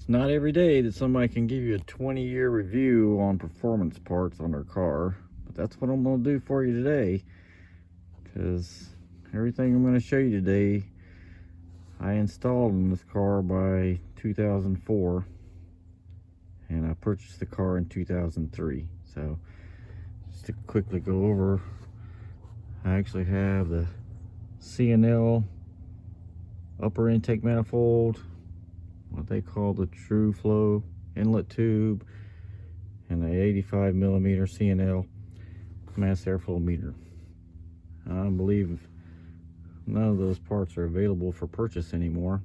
It's not every day that somebody can give you a 20-year review on performance parts on their car, but that's what I'm going to do for you today, because everything I'm going to show you today I installed in this car by 2004, and I purchased the car in 2003. So just to quickly go over, I actually have the C&L upper intake manifold, what they call the true flow inlet tube, and a 85 millimeter C&L mass airflow meter. I believe none of those parts are available for purchase anymore,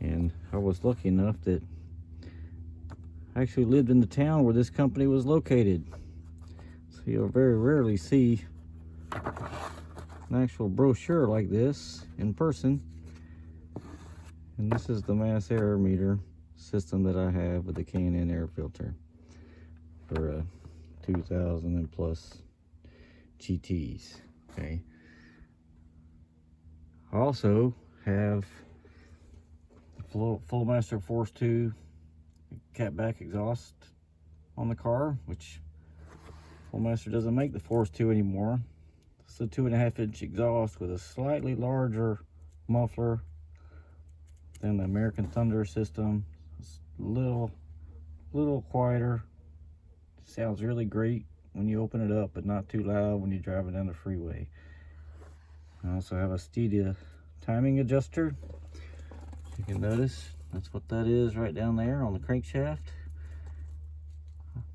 and I was lucky enough that I actually lived in the town where this company was located, so you'll very rarely see an actual brochure like this in person. And this is the mass air meter system that I have with the K&N air filter for a 2000 and plus GTs. Okay, I also have the Flowmaster Force 2 catback exhaust on the car, which Flowmaster doesn't make the Force 2 anymore. It's a 2.5-inch exhaust with a slightly larger muffler than the American Thunder system. It's a little quieter. It sounds really great when you open it up, but not too loud when you're driving down the freeway. I also have a Stedia timing adjuster. You can notice that's what that is right down there on the crankshaft.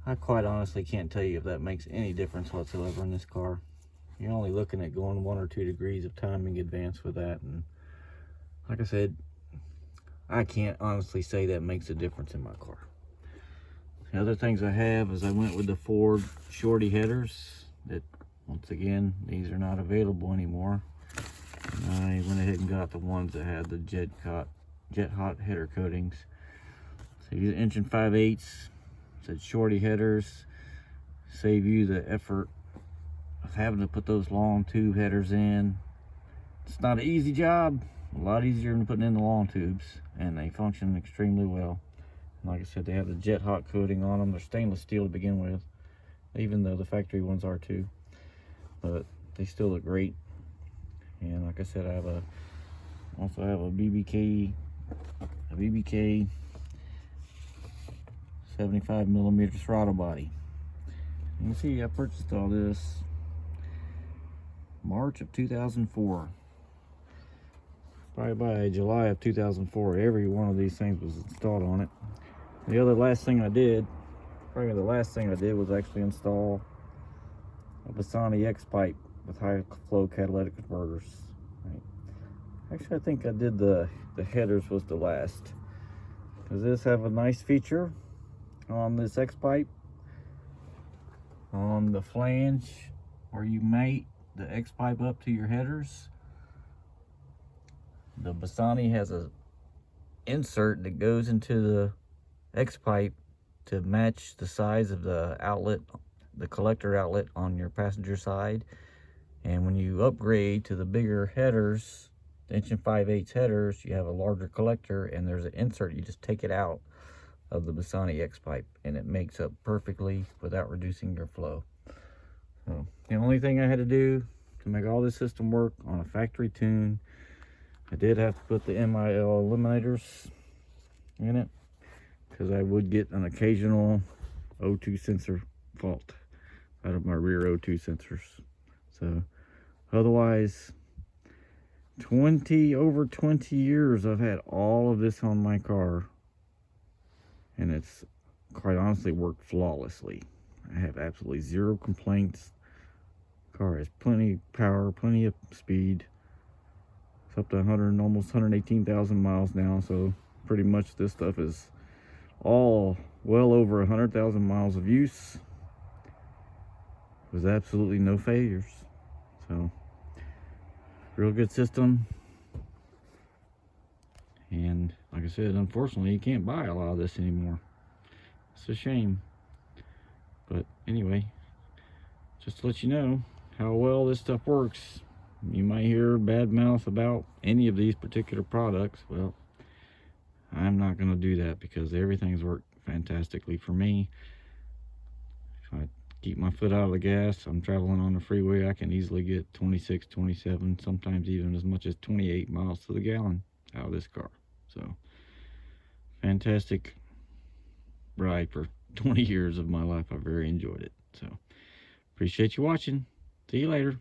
I quite honestly can't tell you if that makes any difference whatsoever in this car. You're only looking at going 1 or 2 degrees of timing advance with that, and like I said, I can't honestly say that makes a difference in my car. The other things I have is I went with the Ford shorty headers that, once again, these are not available anymore. And I went ahead and got the ones that had the jet hot header coatings. So these 1 5/8" said shorty headers, save you the effort of having to put those long tube headers in. It's not an easy job, a lot easier than putting in the long tubes, and they function extremely well. And like I said, they have the jet hot coating on them. They're stainless steel to begin with, even though the factory ones are too, but they still look great. And like I said, I also have a BBK 75 millimeter throttle body. You can see I purchased all this March of 2004. Probably by July of 2004, every one of these things was installed on it. The last thing I did was actually install a Bassani X pipe with high flow catalytic converters. Right. Actually, I think I did the headers was the last, because this have a nice feature on this X pipe. On the flange where you mate the X pipe up to your headers, the Bassani has a insert that goes into the X pipe to match the size of the outlet, the collector outlet on your passenger side. And when you upgrade to the bigger headers, the 1 5/8" headers, you have a larger collector, and there's an insert. You just take it out of the Bassani X pipe, and it makes up perfectly without reducing your flow. So the only thing I had to do to make all this system work on a factory tune, I did have to put the MIL eliminators in it, because I would get an occasional O2 sensor fault out of my rear O2 sensors. So otherwise, over 20 years I've had all of this on my car, and it's quite honestly worked flawlessly. I have absolutely zero complaints. Car has plenty of power, plenty of speed. It's up to almost 118,000 miles now, so pretty much this stuff is all well over 100,000 miles of use with absolutely no failures. So real good system. And like I said, unfortunately you can't buy a lot of this anymore. It's a shame. But anyway, just to let you know how well this stuff works. You might hear bad mouth about any of these particular products. Well, I'm I'm not going to do that because everything's worked fantastically for me. If I keep my foot out of the gas, I'm traveling on the freeway, I can easily get 26, 27, sometimes even as much as 28 miles to the gallon out of this car. So, fantastic ride for 20 years of my life. I very enjoyed it. So, appreciate you watching. See you later.